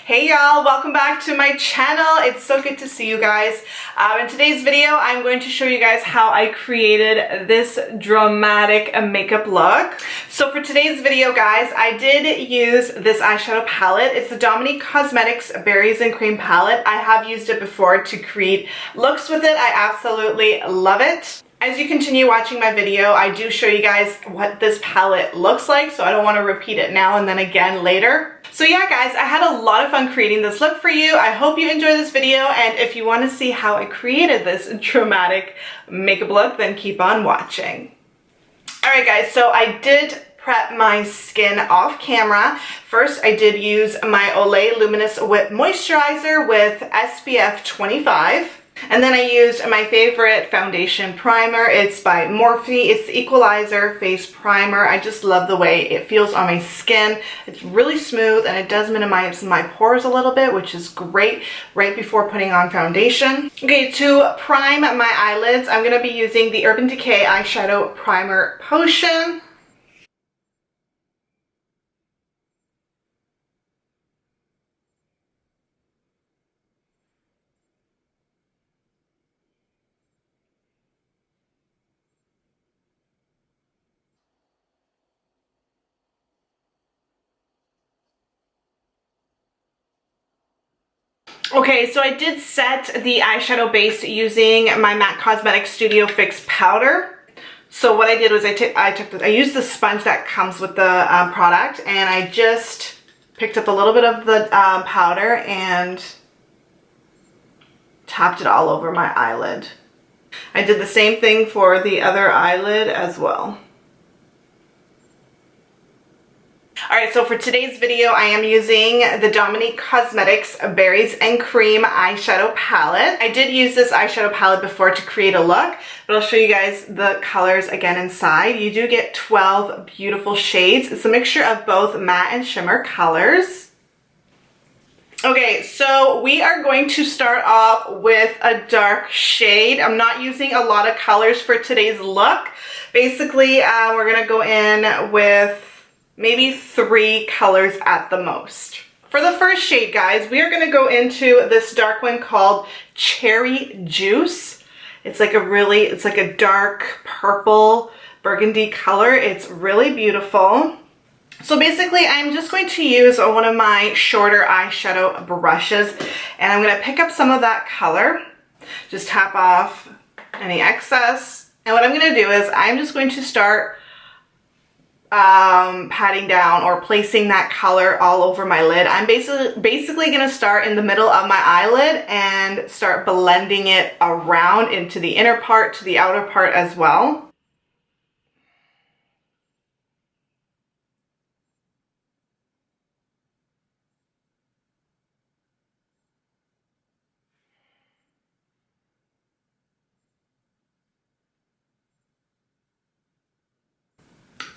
Hey y'all, welcome back to my channel. It's so good to see you guys. In today's video, I'm going to show you guys how I created this dramatic makeup look. So for today's video, guys, I did use this eyeshadow palette. It's the Dominique Cosmetics Berries and Cream palette. I have used it before to create looks with it. I absolutely love it. As you continue watching my video, I do show you guys what this palette looks like, so I don't want to repeat it now and then again later. So yeah, guys, I had a lot of fun creating this look for you. I hope you enjoy this video, and if you want to see how I created this dramatic makeup look, then keep on watching. Alright guys, so I did prep my skin off camera. First, I did use my Olay Luminous Whip Moisturizer with SPF 25. And then I used my favorite foundation primer. It's by Morphe. It's the Equalizer Face Primer. I just love the way it feels on my skin. It's really smooth and it does minimize my pores a little bit, which is great right before putting on foundation. Okay, to prime my eyelids, I'm going to be using the Urban Decay Eyeshadow Primer Potion. Okay, so I did set the eyeshadow base using my MAC Cosmetics Studio Fix powder. So what I did was I used the sponge that comes with the product, and I just picked up a little bit of the powder and tapped it all over my eyelid. I did the same thing for the other eyelid as well. Alright, so for today's video, I am using the Dominique Cosmetics Berries and Cream eyeshadow palette. I did use this eyeshadow palette before to create a look, but I'll show you guys the colors again inside. You do get 12 beautiful shades. It's a mixture of both matte and shimmer colors. Okay, so we are going to start off with a dark shade. I'm not using a lot of colors for today's look. Basically, we're going to go in with maybe 3 colors at the most. For the first shade, guys, we are going to go into this dark one called Cherry Juice. It's like a dark purple burgundy color. It's really beautiful. So basically, I'm just going to use one of my shorter eyeshadow brushes, and I'm going to pick up some of that color, just tap off any excess. And what I'm going to do is I'm just going to start patting down or placing that color all over my lid. I'm basically going to start in the middle of my eyelid and start blending it around into the inner part to the outer part as well.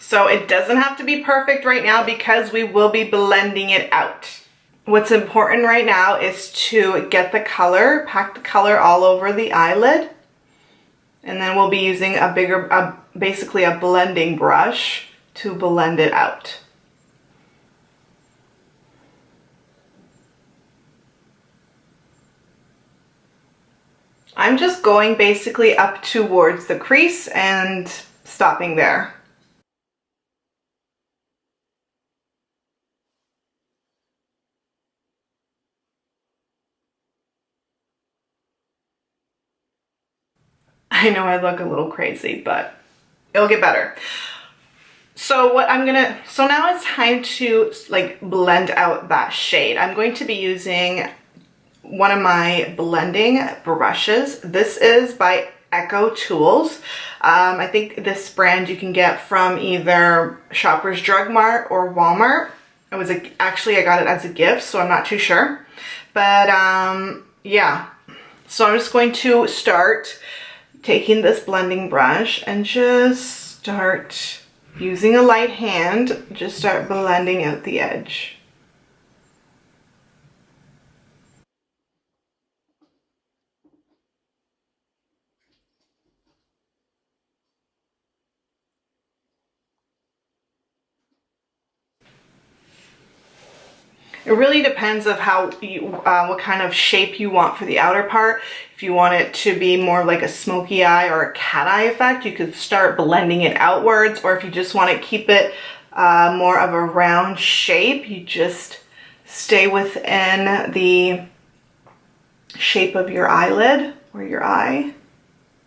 So it doesn't have to be perfect right now because we will be blending it out. What's important right now is to get the color, pack the color all over the eyelid. And then we'll be using basically a blending brush to blend it out. I'm just going basically up towards the crease and stopping there. I know I look a little crazy, but it'll get better. So now it's time to like blend out that shade. I'm going to be using one of my blending brushes. This is by Echo Tools. I think this brand you can get from either Shoppers Drug Mart or Walmart. Actually I got it as a gift, so I'm not too sure. But yeah. So I'm just going to start taking this blending brush and just start using a light hand, just start blending out the edge. It really depends of how you, what kind of shape you want for the outer part. If you want it to be more like a smoky eye or a cat eye effect, you could start blending it outwards, or if you just want to keep it more of a round shape, you just stay within the shape of your eyelid or your eye.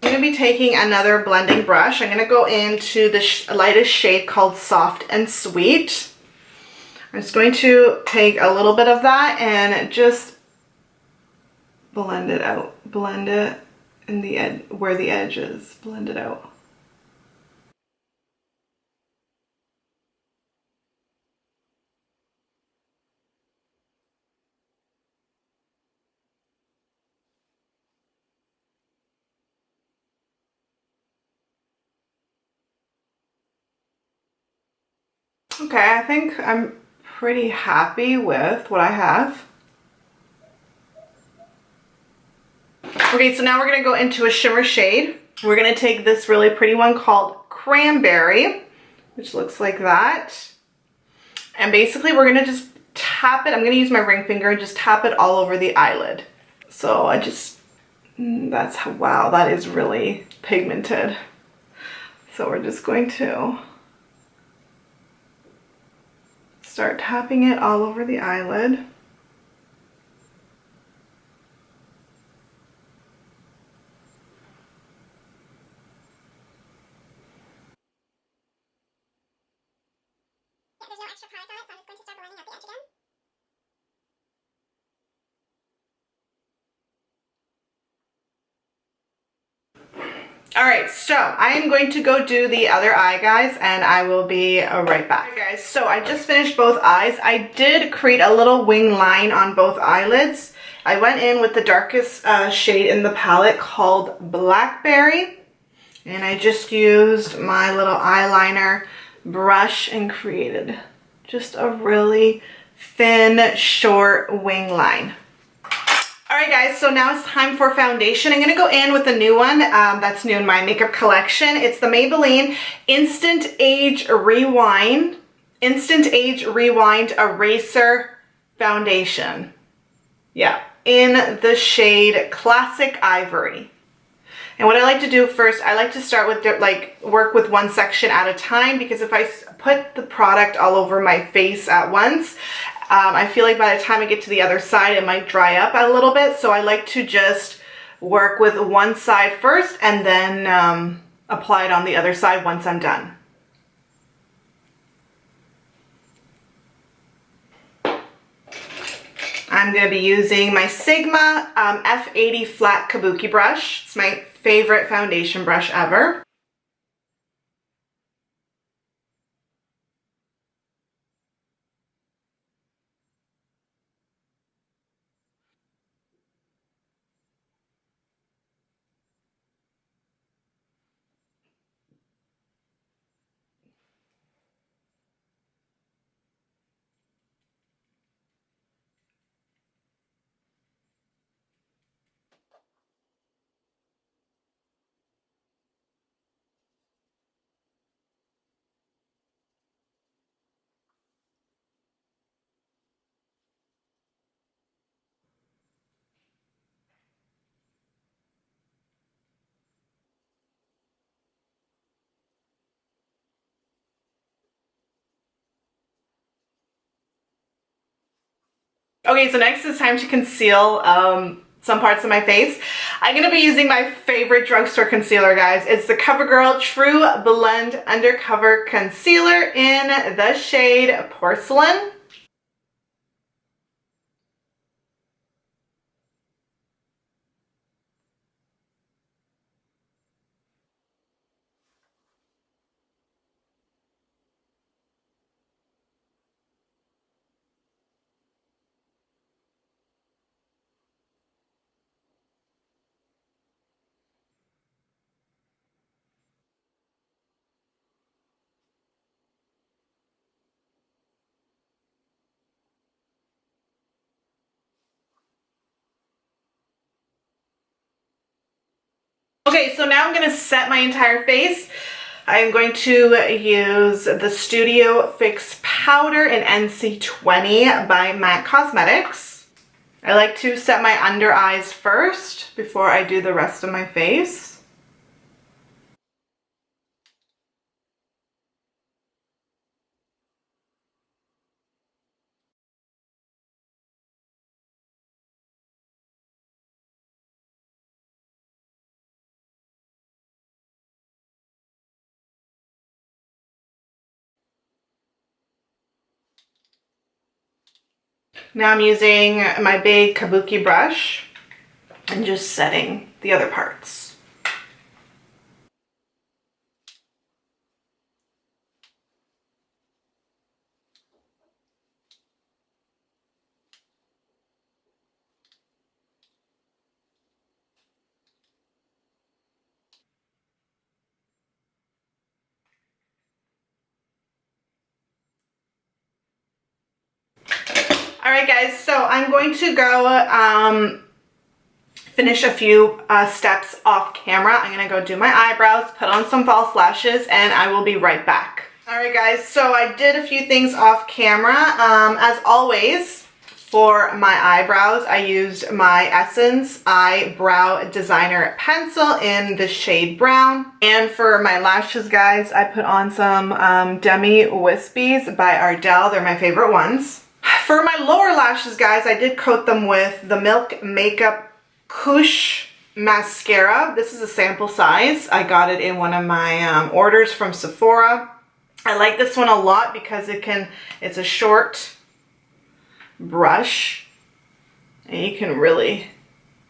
I'm going to be taking another blending brush. I'm going to go into the lightest shade called Soft and Sweet. I'm just going to take a little bit of that and just blend it out. Blend it in the edge, where the edge is. Blend it out. Okay, I think I'm pretty happy with what I have. Okay, so now we're gonna go into a shimmer shade. We're gonna take this really pretty one called Cranberry, which looks like that. And basically we're gonna just tap it. I'm gonna use my ring finger and just tap it all over the eyelid. So I just, that's how, wow, that is really pigmented. So we're just going to start tapping it all over the eyelid. There's no extra product on it, so I'm just going to start blending at the edge again. All right, so I am going to go do the other eye, guys, and I will be right back. All right, guys, so I just finished both eyes. I did create a little wing line on both eyelids. I went in with the darkest shade in the palette called Blackberry, and I just used my little eyeliner brush and created just a really thin, short wing line. Alright guys, so now it's time for foundation. I'm going to go in with a new one that's new in my makeup collection. It's the Maybelline Instant Age Rewind Eraser Foundation. Yeah, in the shade Classic Ivory. And what I like to do first, I like to start with work with one section at a time, because if I put the product all over my face at once, I feel like by the time I get to the other side, it might dry up a little bit. So I like to just work with one side first and then apply it on the other side once I'm done. I'm going to be using my Sigma F80 flat kabuki brush. It's my favorite foundation brush ever. Okay, so next it's time to conceal some parts of my face. I'm going to be using my favorite drugstore concealer, guys. It's the CoverGirl True Blend Undercover Concealer in the shade Porcelain. Okay, so now I'm going to set my entire face. I'm going to use the Studio Fix Powder in NC20 by MAC Cosmetics. I like to set my under eyes first before I do the rest of my face. Now I'm using my big kabuki brush and just setting the other parts. Alright guys, so I'm going to go finish a few steps off camera. I'm going to go do my eyebrows, put on some false lashes, and I will be right back. Alright guys, so I did a few things off camera. As always, for my eyebrows, I used my Essence Eyebrow Designer Pencil in the shade brown. And for my lashes, guys, I put on some Demi Wispies by Ardell. They're my favorite ones. For my lower lashes, guys, I did coat them with the Milk Makeup Couche mascara. This is a sample size. I got it in one of my orders from Sephora. I like this one a lot because it's a short brush and you can really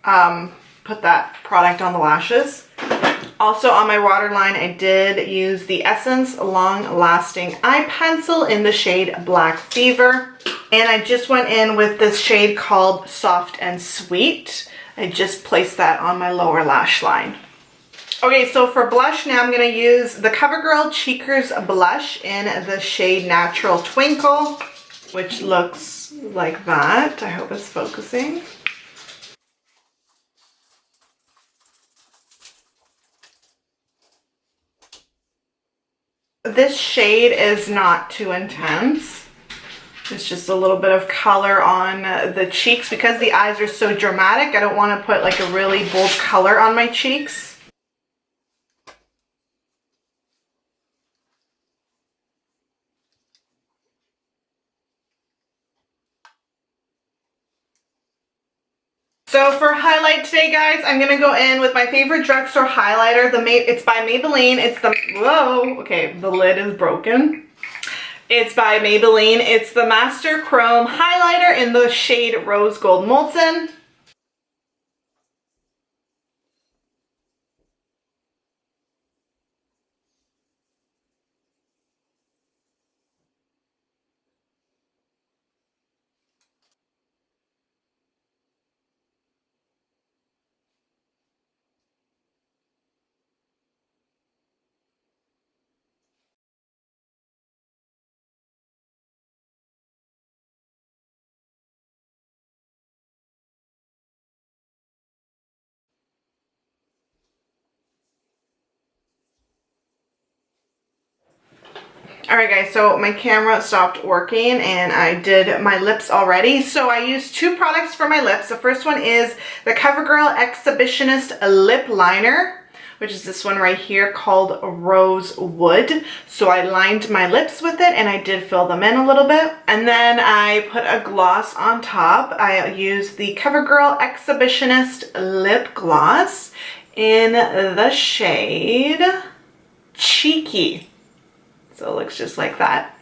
put that product on the lashes. Also on my waterline, I did use the Essence Long Lasting Eye Pencil in the shade Black Fever. And I just went in with this shade called Soft and Sweet. I just placed that on my lower lash line. Okay, so for blush now, I'm going to use the CoverGirl Cheekers Blush in the shade Natural Twinkle, which looks like that. I hope it's focusing. This shade is not too intense. It's just a little bit of color on the cheeks. Because the eyes are so dramatic, I don't want to put like a really bold color on my cheeks. So for highlight today, guys, I'm going to go in with my favorite drugstore highlighter. It's by Maybelline. It's the, whoa, okay, the lid is broken. It's by Maybelline. It's the Master Chrome Highlighter in the shade Rose Gold Molten. Alright guys, so my camera stopped working and I did my lips already. So I used two products for my lips. The first one is the CoverGirl Exhibitionist Lip Liner, which is this one right here called Rose Wood. So I lined my lips with it and I did fill them in a little bit. And then I put a gloss on top. I used the CoverGirl Exhibitionist Lip Gloss in the shade Cheeky. So it looks just like that.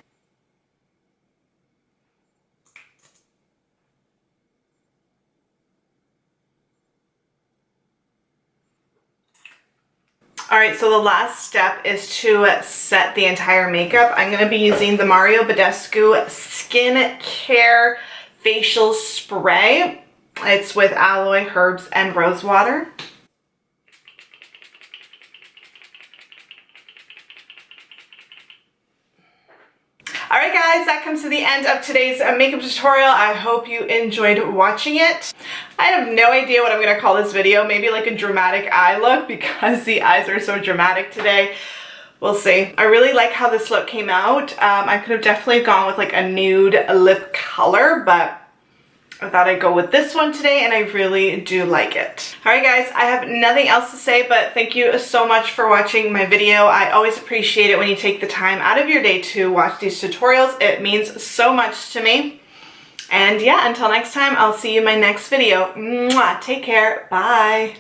Alright, so the last step is to set the entire makeup. I'm going to be using the Mario Badescu Skin Care Facial Spray. It's with aloe, herbs, and rose water. Alright guys, that comes to the end of today's makeup tutorial. I hope you enjoyed watching it. I have no idea what I'm going to call this video. Maybe like a dramatic eye look because the eyes are so dramatic today. We'll see. I really like how this look came out. I could have definitely gone with like a nude lip color, but I thought I'd go with this one today, and I really do like it. Alright guys, I have nothing else to say, but thank you so much for watching my video. I always appreciate it when you take the time out of your day to watch these tutorials. It means so much to me. And yeah, until next time, I'll see you in my next video. Mwah, take care. Bye.